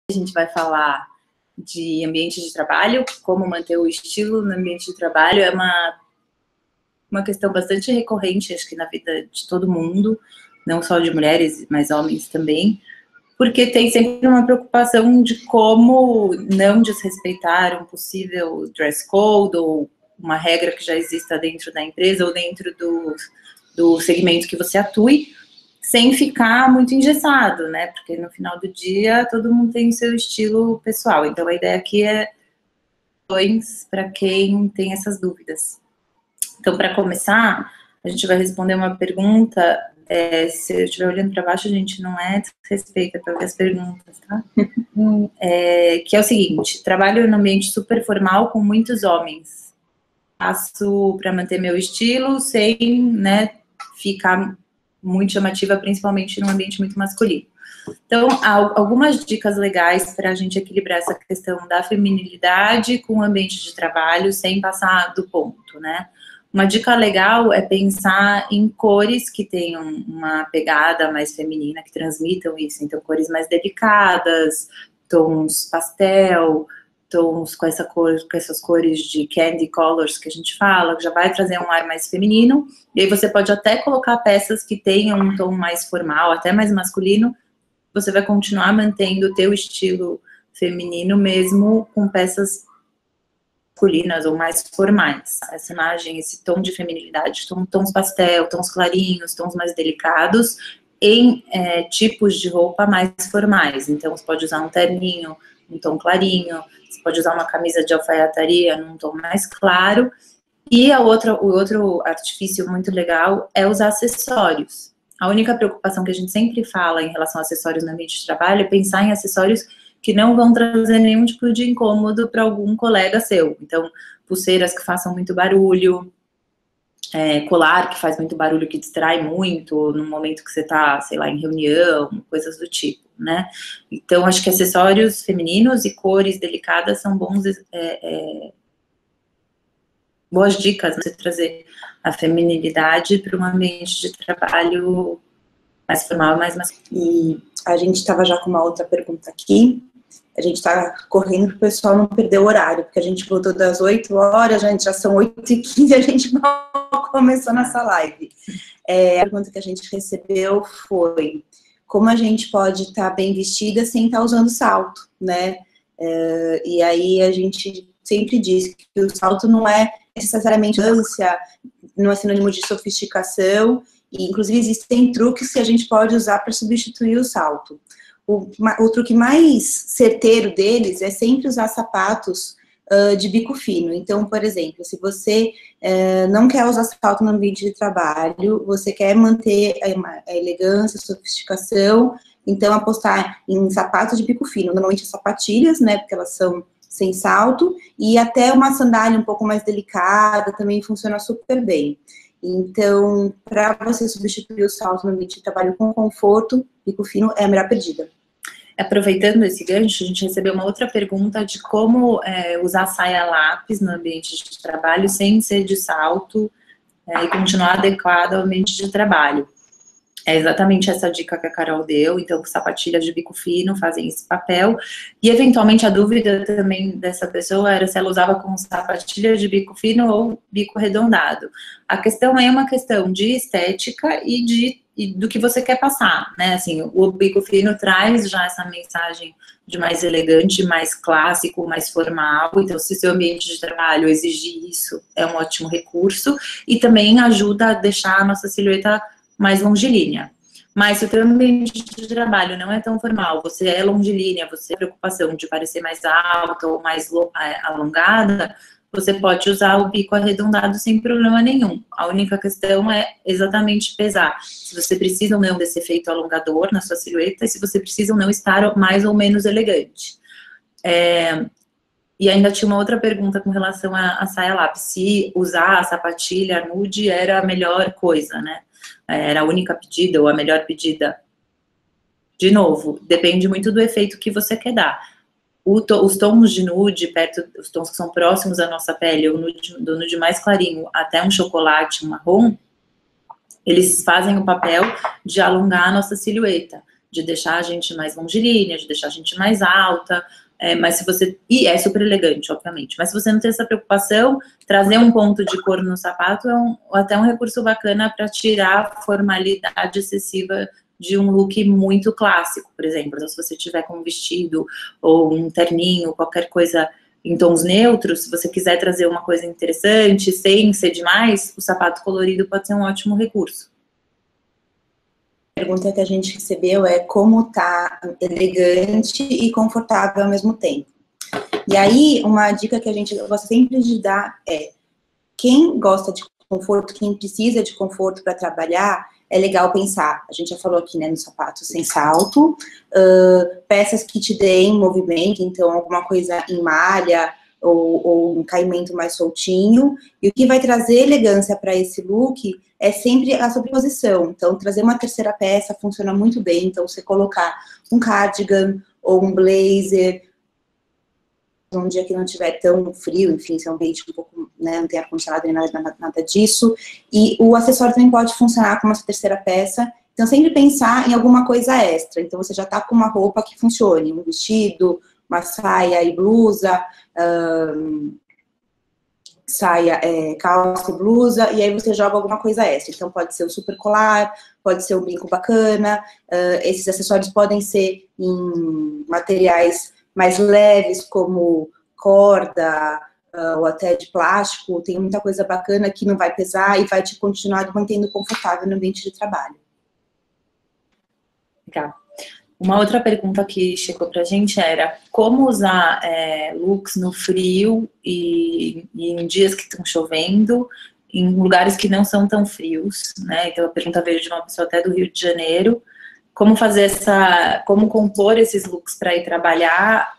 a gente vai falar de ambiente de trabalho, como manter o estilo no ambiente de trabalho. É uma questão bastante recorrente, acho que na vida de todo mundo, não só de mulheres, mas homens também, porque tem sempre uma preocupação de como não desrespeitar um possível dress code ou uma regra que já exista dentro da empresa ou dentro do segmento que você atue, sem ficar muito engessado, né? Porque no final do dia todo mundo tem o seu estilo pessoal. Então a ideia aqui é para quem tem essas dúvidas. Então, para começar, a gente vai responder uma pergunta. Se eu estiver olhando para baixo, a gente não desrespeita para ver as perguntas, tá? Que é o seguinte: trabalho no ambiente super formal com muitos homens. Faço para manter meu estilo sem, né, ficar muito chamativa, principalmente num ambiente muito masculino. Então, há algumas dicas legais para a gente equilibrar essa questão da feminilidade com o ambiente de trabalho sem passar do ponto, né? Uma dica legal é pensar em cores que tenham uma pegada mais feminina, que transmitam isso. Então, cores mais delicadas, tons pastel, tons com essas cores de candy colors que a gente fala, que já vai trazer um ar mais feminino. E aí você pode até colocar peças que tenham um tom mais formal, até mais masculino. Você vai continuar mantendo o teu estilo feminino mesmo com peças masculinas ou mais formais. Essa imagem, esse tom de feminilidade, tons pastel, tons clarinhos, tons mais delicados, em tipos de roupa mais formais. Então, você pode usar um terninho, um tom clarinho, você pode usar uma camisa de alfaiataria num tom mais claro. E o outro artifício muito legal é os acessórios. A única preocupação que a gente sempre fala em relação a acessórios no ambiente de trabalho é pensar em acessórios que não vão trazer nenhum tipo de incômodo para algum colega seu. Então, pulseiras que façam muito barulho, colar que faz muito barulho, que distrai muito no momento que você está, sei lá, em reunião, coisas do tipo, né? Então, acho que acessórios femininos e cores delicadas são boas dicas, né? Você trazer a feminilidade para um ambiente de trabalho mais formal, mais masculino. E a gente estava já com uma outra pergunta aqui. A gente está correndo para o pessoal não perder o horário, porque a gente voltou das 8 horas, já são 8h15, a gente mal começou nossa live. A pergunta que a gente recebeu foi: como a gente pode estar bem vestida sem estar usando salto, né? E aí a gente sempre diz que o salto não é necessariamente ânsia, não é sinônimo de sofisticação, e inclusive existem truques que a gente pode usar para substituir o salto. O truque mais certeiro deles é sempre usar sapatos de bico fino. Então, por exemplo, se você não quer usar salto no ambiente de trabalho, você quer manter a elegância, a sofisticação, então apostar em sapatos de bico fino, normalmente sapatilhas, né, porque elas são sem salto, e até uma sandália um pouco mais delicada também funciona super bem. Então, para você substituir o salto no ambiente de trabalho com conforto, bico fino é a melhor pedida. Aproveitando esse gancho, a gente recebeu uma outra pergunta de como usar saia lápis no ambiente de trabalho sem ser de salto e continuar adequado ao ambiente de trabalho. É exatamente essa dica que a Carol deu. Então, sapatilhas de bico fino fazem esse papel. E, eventualmente, a dúvida também dessa pessoa era se ela usava com sapatilhas de bico fino ou bico arredondado. A questão é uma questão de estética e do que você quer passar, né? Assim, o bico fino traz já essa mensagem de mais elegante, mais clássico, mais formal. Então, se seu ambiente de trabalho exigir isso, é um ótimo recurso. E também ajuda a deixar a nossa silhueta mais longilínea. Mas se o teu ambiente de trabalho não é tão formal, você é longilínea, você tem preocupação de parecer mais alta ou mais alongada, você pode usar o bico arredondado sem problema nenhum. A única questão é exatamente pesar se você precisa ou não desse efeito alongador na sua silhueta e se você precisa ou não estar mais ou menos elegante. E ainda tinha uma outra pergunta com relação à saia lápis, se usar a sapatilha nude era a melhor coisa, né? Era a única pedida ou a melhor pedida. De novo, depende muito do efeito que você quer dar. Os tons de nude, os tons que são próximos à nossa pele, do nude mais clarinho até um chocolate, um marrom, eles fazem o papel de alongar a nossa silhueta, de deixar a gente mais longilínea, de deixar a gente mais alta, mas se você... E é super elegante, obviamente. Mas se você não tem essa preocupação, trazer um ponto de cor no sapato é até um recurso bacana para tirar a formalidade excessiva de um look muito clássico, por exemplo. Então, se você tiver com um vestido ou um terninho, qualquer coisa em tons neutros, se você quiser trazer uma coisa interessante, sem ser demais, o sapato colorido pode ser um ótimo recurso. A pergunta que a gente recebeu é como tá elegante e confortável ao mesmo tempo. E aí, uma dica que a gente gosta sempre de dar é: quem gosta de conforto, quem precisa de conforto para trabalhar, é legal pensar, a gente já falou aqui, né, no sapato sem salto, peças que te deem movimento, então alguma coisa em malha ou um caimento mais soltinho, e o que vai trazer elegância para esse look é sempre a sobreposição. Então, trazer uma terceira peça funciona muito bem, então você colocar um cardigan ou um blazer, um dia que não tiver tão frio, enfim, se é um ambiente um pouco, né, não tem ar-condicionado nem nada disso, e o acessório também pode funcionar como essa terceira peça, então sempre pensar em alguma coisa extra, então você já tá com uma roupa que funcione, um vestido, uma saia e blusa, saia, calça e blusa, e aí você joga alguma coisa extra, então pode ser um super colar, pode ser um brinco bacana, esses acessórios podem ser em materiais mais leves, como corda, ou até de plástico, tem muita coisa bacana que não vai pesar e vai te continuar mantendo confortável no ambiente de trabalho. Legal. Uma outra pergunta que chegou pra gente era como usar looks no frio e em dias que estão chovendo, em lugares que não são tão frios, né? Então a pergunta veio de uma pessoa até do Rio de Janeiro. Como fazer como compor esses looks para ir trabalhar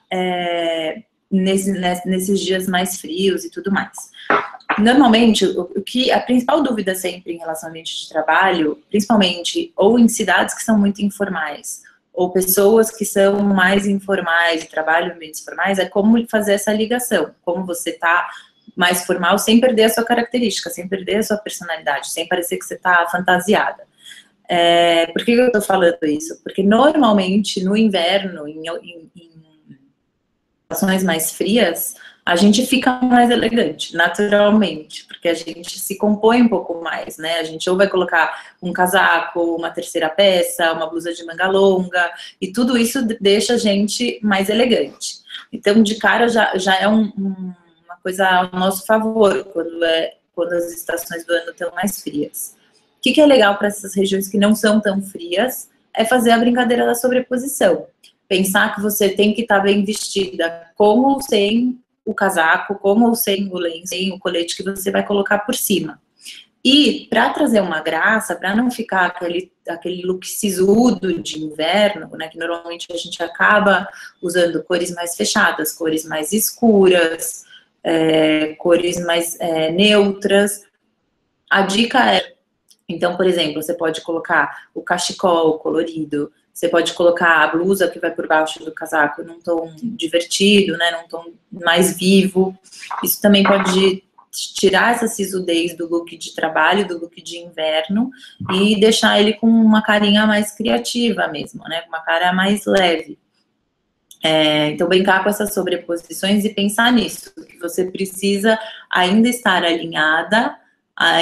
nesses dias mais frios e tudo mais. Normalmente, a principal dúvida sempre em relação ao ambiente de trabalho, principalmente ou em cidades que são muito informais, ou pessoas que são mais informais e trabalham em ambientes formais, é como fazer essa ligação, como você tá mais formal sem perder a sua característica, sem perder a sua personalidade, sem parecer que você tá fantasiada. Por que eu tô falando isso? Porque normalmente no inverno, em situações mais frias, a gente fica mais elegante, naturalmente, porque a gente se compõe um pouco mais, né? A gente ou vai colocar um casaco, uma terceira peça, uma blusa de manga longa, e tudo isso deixa a gente mais elegante. Então, de cara, já é uma coisa ao nosso favor, quando as estações do ano estão mais frias. O que é legal para essas regiões que não são tão frias é fazer a brincadeira da sobreposição. Pensar que você tem que estar bem vestida com ou sem o casaco, com ou sem o lenço, sem o colete que você vai colocar por cima. E para trazer uma graça, para não ficar aquele look sisudo de inverno, né, que normalmente a gente acaba usando cores mais fechadas, cores mais escuras, cores mais neutras. A dica é, então, por exemplo, você pode colocar o cachecol colorido, você pode colocar a blusa que vai por baixo do casaco num tom divertido, né, num tom mais vivo. Isso também pode tirar essa sisudez do look de trabalho, do look de inverno, e deixar ele com uma carinha mais criativa mesmo, né, uma cara mais leve. Então, brincar com essas sobreposições e pensar nisso, que você precisa ainda estar alinhada,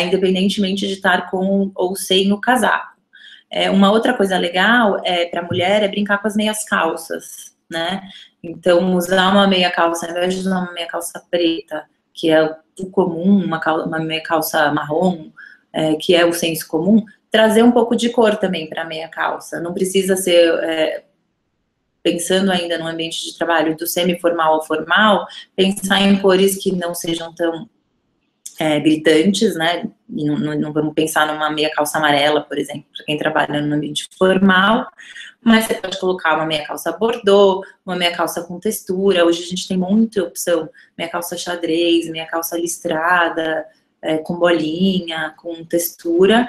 independentemente de estar com ou sem o casaco. Uma outra coisa legal para a mulher é brincar com as meias calças, né? Então, usar uma meia calça, ao invés de usar uma meia calça preta, que é o comum, uma meia calça marrom, que é o senso comum, trazer um pouco de cor também para a meia calça. Não precisa ser, pensando ainda no ambiente de trabalho do semi-formal ao formal, pensar em cores que não sejam tão gritantes, né? E não vamos pensar numa meia calça amarela, por exemplo, para quem trabalha no ambiente formal, mas você pode colocar uma meia calça bordô, uma meia calça com textura. Hoje a gente tem muita opção, meia calça xadrez, meia calça listrada, com bolinha, com textura,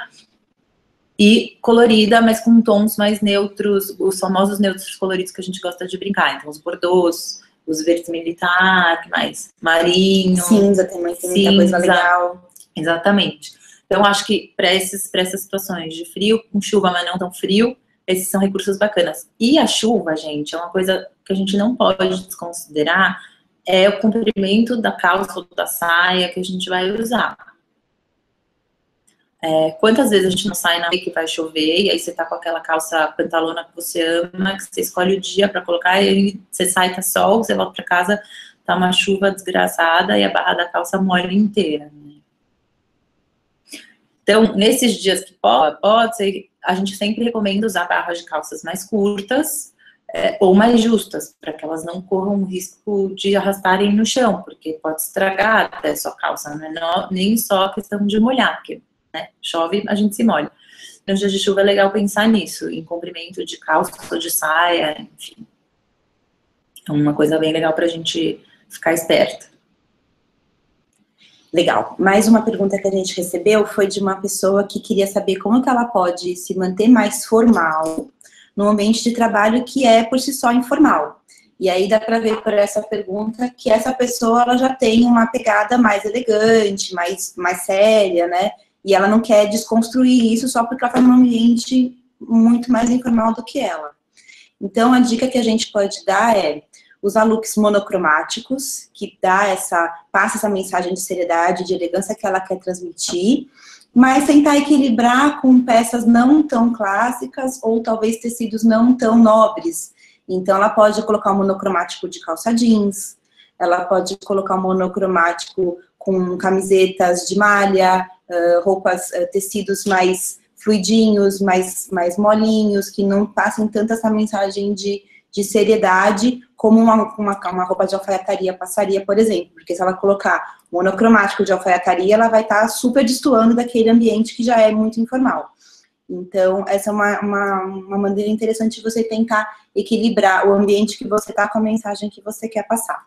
e colorida, mas com tons mais neutros, os famosos neutros coloridos que a gente gosta de brincar, então os bordôs, os verdes militar, que mais? Marinho. Cinza também, tem muita coisa legal. Exatamente. Então, acho que para essas situações de frio, com chuva, mas não tão frio, esses são recursos bacanas. E a chuva, gente, é uma coisa que a gente não pode desconsiderar, é o comprimento da calça ou da saia que a gente vai usar. Quantas vezes a gente não sai na rua que vai chover, e aí você tá com aquela calça pantalona que você ama, que você escolhe o dia para colocar, e aí você sai, tá sol, você volta para casa, tá uma chuva desgraçada, e a barra da calça molha inteira, né? Então, nesses dias que pode ser, a gente sempre recomenda usar barras de calças mais curtas, ou mais justas, para que elas não corram o risco de arrastarem no chão, porque pode estragar até a sua calça, não é nem só a questão de molhar, porque, né, chove, a gente se molha. Nos dias de chuva é legal pensar nisso, em comprimento de calça ou de saia, enfim. É uma coisa bem legal para a gente ficar esperta. Legal. Mais uma pergunta que a gente recebeu foi de uma pessoa que queria saber como que ela pode se manter mais formal no ambiente de trabalho que é, por si só, informal. E aí dá para ver por essa pergunta que essa pessoa ela já tem uma pegada mais elegante, mais séria, né? E ela não quer desconstruir isso só porque ela está num ambiente muito mais informal do que ela. Então, a dica que a gente pode dar é usar looks monocromáticos, que passa essa mensagem de seriedade, de elegância que ela quer transmitir, mas tentar equilibrar com peças não tão clássicas ou talvez tecidos não tão nobres. Então, ela pode colocar um monocromático de calça jeans, ela pode colocar um monocromático com camisetas de malha, roupas, tecidos mais fluidinhos, mais molinhos, que não passem tanto essa mensagem de seriedade, como uma roupa de alfaiataria passaria, por exemplo. Porque se ela colocar monocromático de alfaiataria, ela vai estar super destoando daquele ambiente que já é muito informal. Então, essa é uma maneira interessante de você tentar equilibrar o ambiente que você está com a mensagem que você quer passar.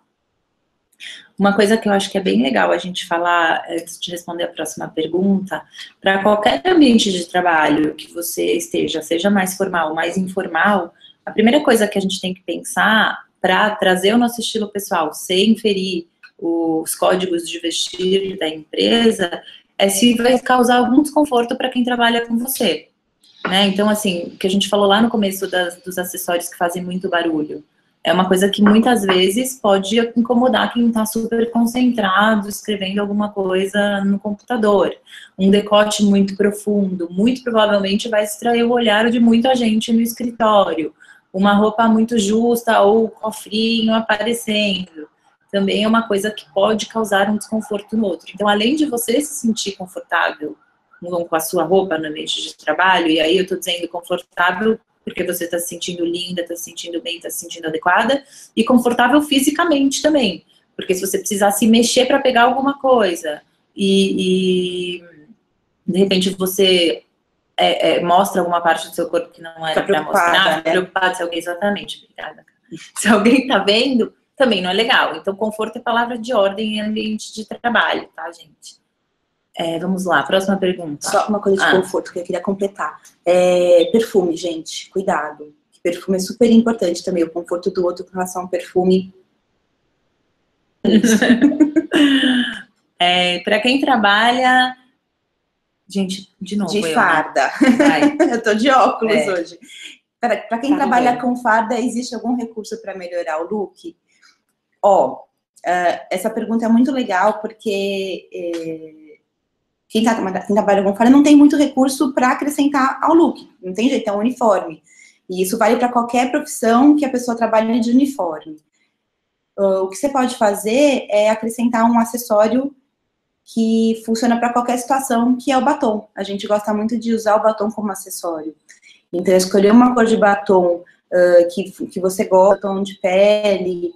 Uma coisa que eu acho que é bem legal a gente falar, antes de responder a próxima pergunta, para qualquer ambiente de trabalho que você esteja, seja mais formal ou mais informal, a primeira coisa que a gente tem que pensar para trazer o nosso estilo pessoal sem ferir os códigos de vestir da empresa é se vai causar algum desconforto para quem trabalha com você, né? Então, assim, o que a gente falou lá no começo dos acessórios que fazem muito barulho, é uma coisa que muitas vezes pode incomodar quem está super concentrado, escrevendo alguma coisa no computador. Um decote muito profundo, muito provavelmente vai distrair o olhar de muita gente no escritório. Uma roupa muito justa ou o cofrinho aparecendo, também é uma coisa que pode causar um desconforto no outro. Então, além de você se sentir confortável com a sua roupa no ambiente de trabalho, e aí eu estou dizendo confortável porque você está se sentindo linda, está se sentindo bem, está se sentindo adequada, e confortável fisicamente também, porque se você precisar se mexer para pegar alguma coisa, e de repente você mostra alguma parte do seu corpo que não era para mostrar, né? Preocupado se alguém, exatamente, obrigada. Se alguém está vendo, também não é legal. Então, conforto é palavra de ordem em ambiente de trabalho, tá, gente? Vamos lá, próxima pergunta. Só uma coisa de conforto que eu queria completar. Perfume, gente, cuidado. Perfume é super importante também, o conforto do outro com relação ao perfume. Para quem trabalha... Gente, de novo. De farda. Né? Eu tô de óculos hoje. Para quem trabalha com farda, existe algum recurso para melhorar o look? Essa pergunta é muito legal, porque quem trabalha com farda não tem muito recurso para acrescentar ao look. Não tem jeito, é um uniforme. E isso vale para qualquer profissão que a pessoa trabalhe de uniforme. O que você pode fazer é acrescentar um acessório que funciona para qualquer situação, que é o batom. A gente gosta muito de usar o batom como acessório. Então, escolher uma cor de batom que você gosta, tom de pele,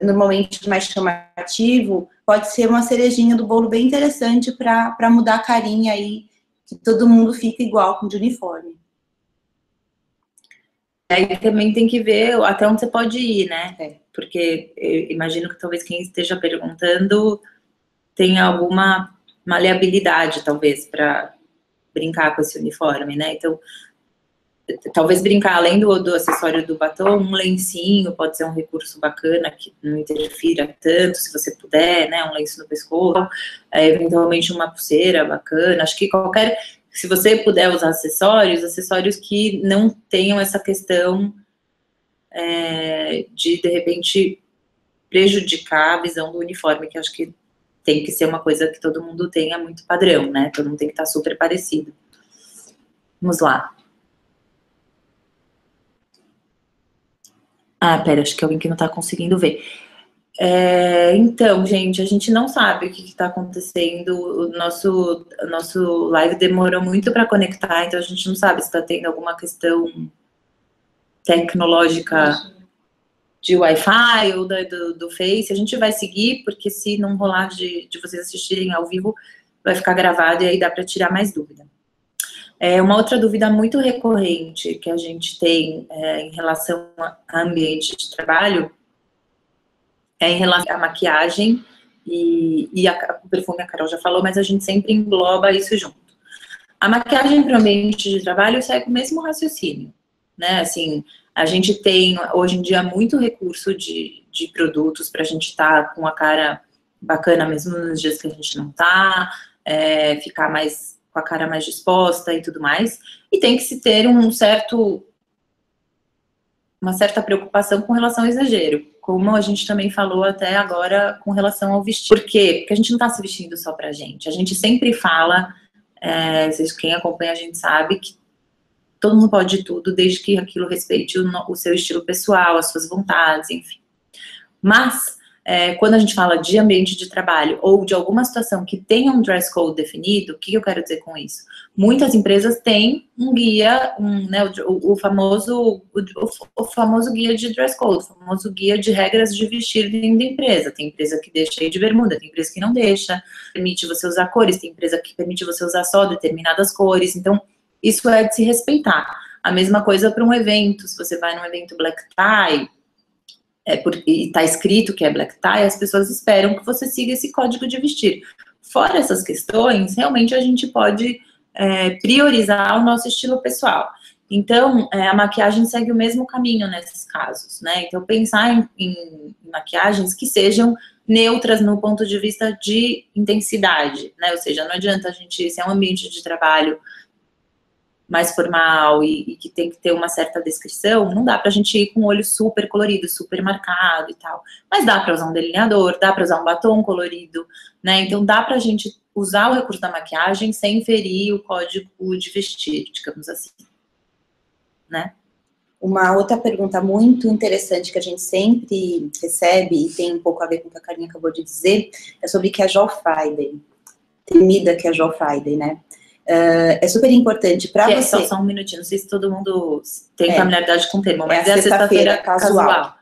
normalmente mais chamativo, pode ser uma cerejinha do bolo bem interessante para mudar a carinha aí, que todo mundo fica igual com de uniforme. Aí também tem que ver até onde você pode ir, né? Porque eu imagino que talvez quem esteja perguntando tenha alguma maleabilidade, talvez, para brincar com esse uniforme, né? Então, talvez brincar, além do acessório do batom, um lencinho pode ser um recurso bacana, que não interfira tanto, se você puder, né? Um lenço no pescoço, eventualmente uma pulseira bacana. Acho que Se você puder usar acessórios que não tenham essa questão de repente, prejudicar a visão do uniforme, que eu acho que tem que ser uma coisa que todo mundo tenha muito padrão, né? Todo mundo tem que estar super parecido. Vamos lá. Pera, acho que alguém que não tá conseguindo ver. Então, gente, a gente não sabe o que está acontecendo. O nosso live demorou muito para conectar, então a gente não sabe se está tendo alguma questão tecnológica de Wi-Fi ou do Face. A gente vai seguir, porque se não rolar de vocês assistirem ao vivo, vai ficar gravado e aí dá para tirar mais dúvida. Uma outra dúvida muito recorrente que a gente tem em relação a ambiente de trabalho em relação à maquiagem e o perfume, a Carol já falou, mas a gente sempre engloba isso junto. A maquiagem para o ambiente de trabalho segue o mesmo raciocínio, né? Assim, a gente tem, hoje em dia, muito recurso de produtos para a gente estar com a cara bacana mesmo nos dias que a gente não está, ficar mais com a cara mais disposta e tudo mais. E tem que se ter uma certa preocupação com relação ao exagero, como a gente também falou até agora com relação ao vestir. Por quê? Porque a gente não está se vestindo só pra gente. A gente sempre fala, quem acompanha a gente sabe que todo mundo pode tudo, desde que aquilo respeite o seu estilo pessoal, as suas vontades, enfim. Mas, quando a gente fala de ambiente de trabalho ou de alguma situação que tenha um dress code definido, o que eu quero dizer com isso? Muitas empresas têm um guia, né, o famoso guia de dress code, o famoso guia de regras de vestir dentro da empresa. Tem empresa que deixa ir de bermuda, tem empresa que não deixa, permite você usar cores, tem empresa que permite você usar só determinadas cores. Então, isso é de se respeitar. A mesma coisa para um evento. Se você vai num evento black tie, e está escrito que é black tie, as pessoas esperam que você siga esse código de vestir. Fora essas questões, realmente a gente pode priorizar o nosso estilo pessoal. Então, a maquiagem segue o mesmo caminho nesses casos, né? Então, pensar em maquiagens que sejam neutras no ponto de vista de intensidade, né? Ou seja, não adianta a gente, se é um ambiente de trabalho mais formal e que tem que ter uma certa descrição, não dá pra gente ir com o olho super colorido, super marcado e tal. Mas dá pra usar um delineador, dá pra usar um batom colorido, né? Então dá pra gente usar o recurso da maquiagem sem ferir o código de vestir, digamos assim, né? Uma outra pergunta muito interessante que a gente sempre recebe, e tem um pouco a ver com o que a Carlinha acabou de dizer, é sobre Casual Friday. Temida Casual Friday, né? É super importante para você... Só um minutinho, não sei se todo mundo tem familiaridade com o termo, mas a sexta-feira casual.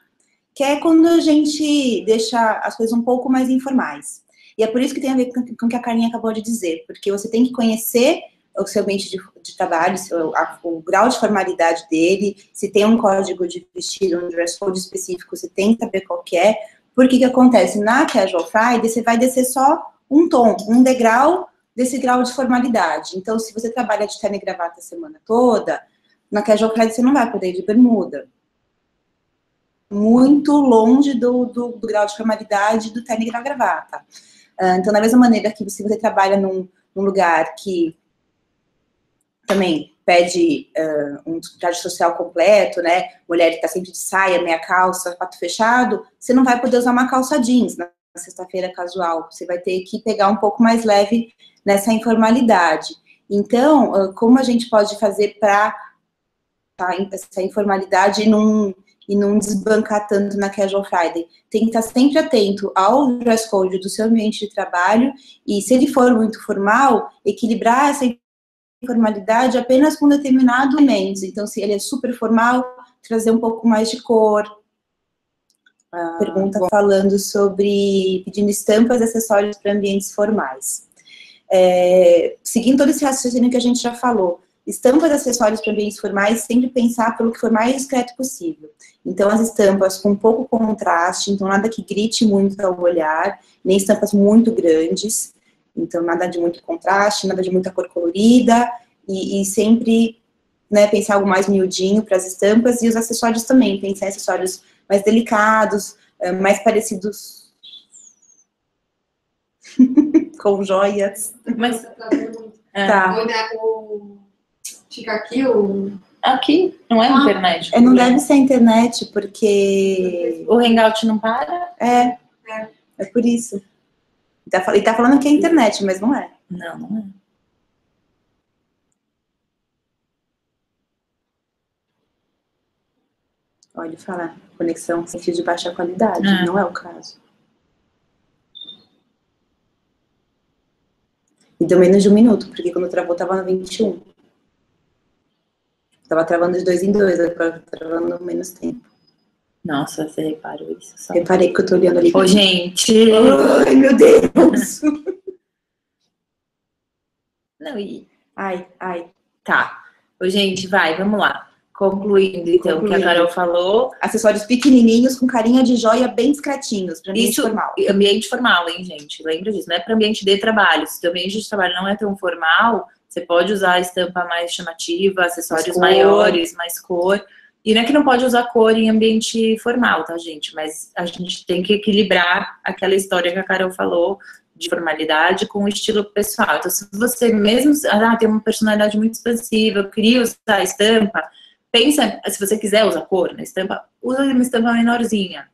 Que é quando a gente deixa as coisas um pouco mais informais. E é por isso que tem a ver com o que a Carlinha acabou de dizer, porque você tem que conhecer o seu ambiente de trabalho, o grau de formalidade dele, se tem um código de vestido, um dress code específico, você tem que saber qual que é. Porque que acontece? Na Casual Friday, você vai descer só um tom, um degrau desse grau de formalidade. Então, se você trabalha de terno e gravata a semana toda, na Casual Friday você não vai poder ir de bermuda. Muito longe do grau de formalidade do terno e da gravata. Então, da mesma maneira que se você trabalha num lugar que também pede um traje social completo, né? Mulher que está sempre de saia, meia calça, sapato fechado, você não vai poder usar uma calça jeans na sexta-feira casual. Você vai ter que pegar um pouco mais leve nessa informalidade. Então, como a gente pode fazer para essa informalidade e não desbancar tanto na Casual Friday? Tem que estar sempre atento ao dress code do seu ambiente de trabalho e, se ele for muito formal, equilibrar essa informalidade apenas com determinados elementos. Então, se ele é super formal, trazer um pouco mais de cor. Pergunta falando sobre pedindo estampas e acessórios para ambientes formais. Seguindo todo esse raciocínio que a gente já falou, estampas e acessórios para ambientes formais, sempre pensar pelo que for mais discreto possível. Então, as estampas com pouco contraste, então nada que grite muito ao olhar, nem estampas muito grandes, então nada de muito contraste, nada de muita cor colorida, e sempre, né, pensar algo mais miudinho para as estampas, e os acessórios também, pensar em acessórios mais delicados, mais parecidos com joias. Mas Tá. Fica aqui o... Aqui, não é a internet. Não deve ser a internet, porque... O Hangout não para? É por isso. Ele tá falando que é a internet, mas não é. Não, não é. Olha, ele fala, conexão sem fio de baixa qualidade, não é o caso. E deu menos de 1 minuto, porque quando travou tava no 21. Tava travando de 2 em 2, agora tá travando menos tempo. Nossa, você reparou isso? Só. Reparei que eu tô olhando ali. Ô, gente! Ai, meu Deus! Não, Ai. Tá. Ô, gente, vamos lá. Concluindo, então, o que a Carol falou. Acessórios pequenininhos com carinha de joia bem discretinhos, para ambiente formal. Ambiente formal, hein, gente? Lembra disso, não é para ambiente de trabalho. Se o ambiente de trabalho não é tão formal, você pode usar a estampa mais chamativa, acessórios maiores, mais cor. E não é que não pode usar cor em ambiente formal, tá, gente? Mas a gente tem que equilibrar aquela história que a Carol falou de formalidade com o estilo pessoal. Então, se você mesmo tem uma personalidade muito expansiva, eu queria usar a estampa, pensa, se você quiser usar cor na estampa, usa uma estampa menorzinha.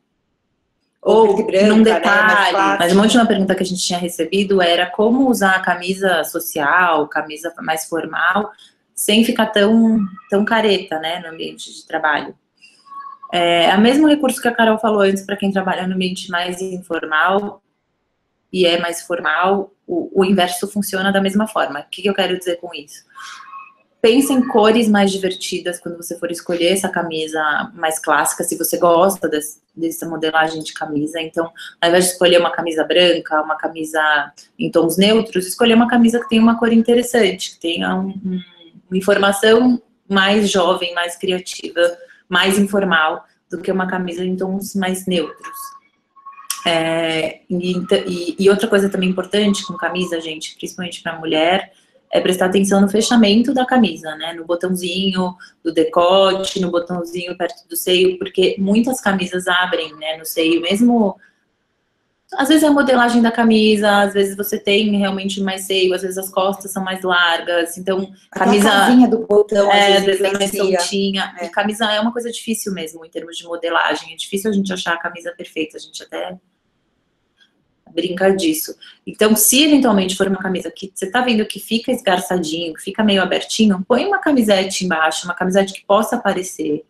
Ou branca, num detalhe. Né? Mas uma última pergunta que a gente tinha recebido era como usar a camisa social, camisa mais formal, sem ficar tão careta, né, no ambiente de trabalho. É o mesmo recurso que a Carol falou antes para quem trabalha no ambiente mais informal e é mais formal, o inverso funciona da mesma forma. O que eu quero dizer com isso? Pensa em cores mais divertidas quando você for escolher essa camisa mais clássica, se você gosta dessa modelagem de camisa. Então, ao invés de escolher uma camisa branca, uma camisa em tons neutros, escolher uma camisa que tenha uma cor interessante, que tenha uma informação mais jovem, mais criativa, mais informal, do que uma camisa em tons mais neutros. E outra coisa também importante com camisa, gente, principalmente para mulher, é prestar atenção no fechamento da camisa, né? No botãozinho do decote, no botãozinho perto do seio, porque muitas camisas abrem, né, no seio, mesmo... Às vezes é a modelagem da camisa, às vezes você tem realmente mais seio, às vezes as costas são mais largas, então... camisa, a casinha do botão, às vezes é mais soltinha. E camisa é uma coisa difícil mesmo, em termos de modelagem. É difícil a gente achar a camisa perfeita, a gente até... brincar disso. Então, se eventualmente for uma camisa que você tá vendo que fica esgarçadinho, que fica meio abertinho, põe uma camisete embaixo, uma camisete que possa aparecer.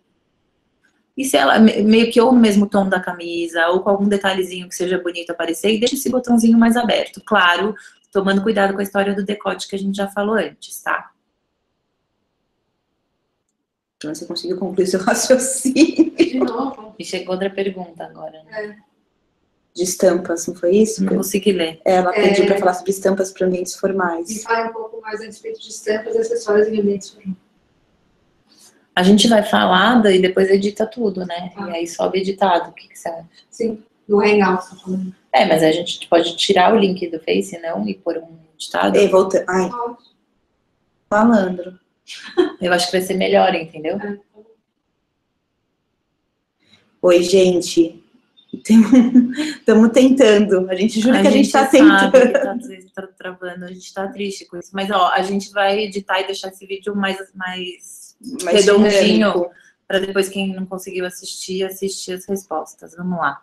E se ela, meio que ou no mesmo tom da camisa, ou com algum detalhezinho que seja bonito aparecer, e deixa esse botãozinho mais aberto. Claro, tomando cuidado com a história do decote que a gente já falou antes, tá? Então, você conseguiu concluir seu raciocínio. De novo. E chegou outra pergunta agora, né? De estampas, não foi isso? Não consegui ler. Ela pediu para falar sobre estampas para ambientes formais. E fala um pouco mais a respeito de estampas e acessórios em ambientes formais. A gente vai falar e depois edita tudo, né? E aí sobe editado. O que você acha? Sim, no Hangout, tá falando. Mas a gente pode tirar o link do Face, não? E pôr um editado. Voltando. Ai. Malandro. Eu acho que vai ser melhor, entendeu? Oi, gente. Estamos tentando. A gente jura que a gente está tentando. Que tá travando, a gente tá triste com isso. Mas, ó, a gente vai editar e deixar esse vídeo mais redondinho, para depois quem não conseguiu assistir as respostas. Vamos lá.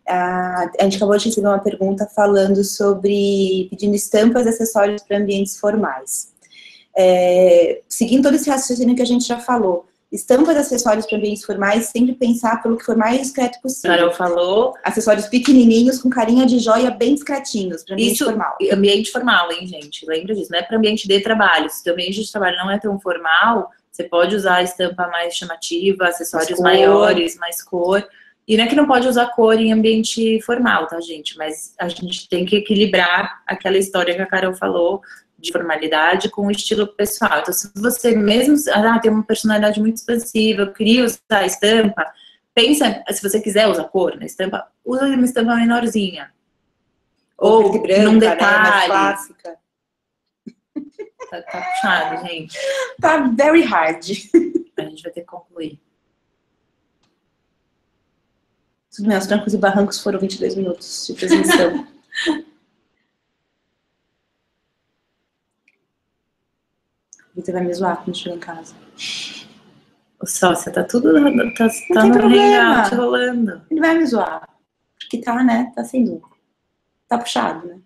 A gente acabou de receber uma pergunta falando sobre pedindo estampas e acessórios para ambientes formais. Seguindo todo esse raciocínio que a gente já falou, estampas e acessórios para ambientes formais, sempre pensar pelo que for mais discreto possível. Carol falou. Acessórios pequenininhos com carinha de joia bem discretinhos, para ambiente formal. Ambiente formal, hein, gente? Lembra disso, não é para ambiente de trabalho. Se o ambiente de trabalho não é tão formal, você pode usar a estampa mais chamativa, acessórios maiores, mais cor. E não é que não pode usar cor em ambiente formal, tá, gente? Mas a gente tem que equilibrar aquela história que a Carol falou de formalidade com o estilo pessoal. Então, se você mesmo tem uma personalidade muito expansiva, eu queria usar a estampa, pensa, se você quiser usar cor na estampa, usa uma estampa menorzinha. Ou branca, num detalhe. Né, mais clássica. Tá puxado, gente. Tá very hard. A gente vai ter que concluir. Os meus trancos e barrancos foram 22 minutos de transmissão. Você vai me zoar quando chegar em casa. O sócio, tá tudo... Tá tem no problema. hangout rolando. Ele vai me zoar. Porque tá, né? Tá sem dúvida. Tá puxado, né?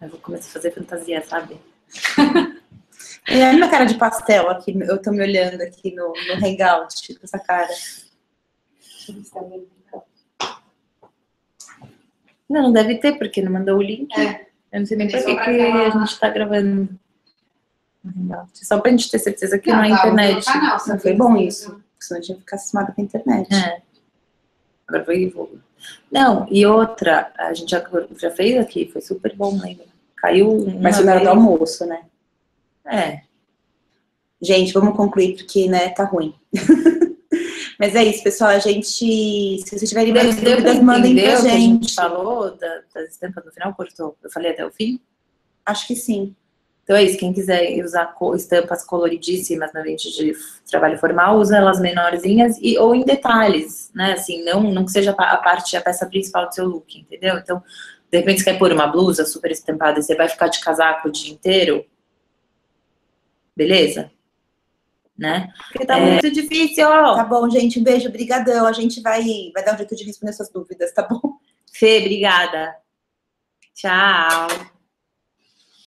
Eu vou começar a fazer fantasia, sabe? Olha minha cara de pastel aqui. Eu tô me olhando aqui no hangout, tipo, essa cara. Não deve ter, porque não mandou o link. É. Eu não sei nem Tem por que só pra aquela- a gente tá gravando no hangout. Só pra gente ter certeza que não é tá, internet. no canal, Não foi bom isso. Porque senão a gente ia ficar acostumado com a internet. É. Agora foi... Não, e outra, a gente já fez aqui, foi super bom, lembra? Caiu Mas foi na hora do almoço, né? É. Gente, vamos concluir porque, né, tá ruim. Mas é isso, pessoal. A gente, se vocês tiverem mais dúvidas, mandem pra que a gente gente. falou das estampas no final, cortou? Eu falei até o fim? Acho que sim. Então é isso, quem quiser usar estampas coloridíssimas no ambiente de trabalho formal, usa elas menorzinhas ou em detalhes, né? Assim, não que seja a peça principal do seu look, entendeu? Então, de repente você quer pôr uma blusa super estampada e você vai ficar de casaco o dia inteiro, beleza? Né? Porque tá muito difícil, ó. Tá bom, gente. Um beijo, brigadão. A gente vai dar um jeito de responder suas dúvidas, tá bom? Fê, obrigada. Tchau.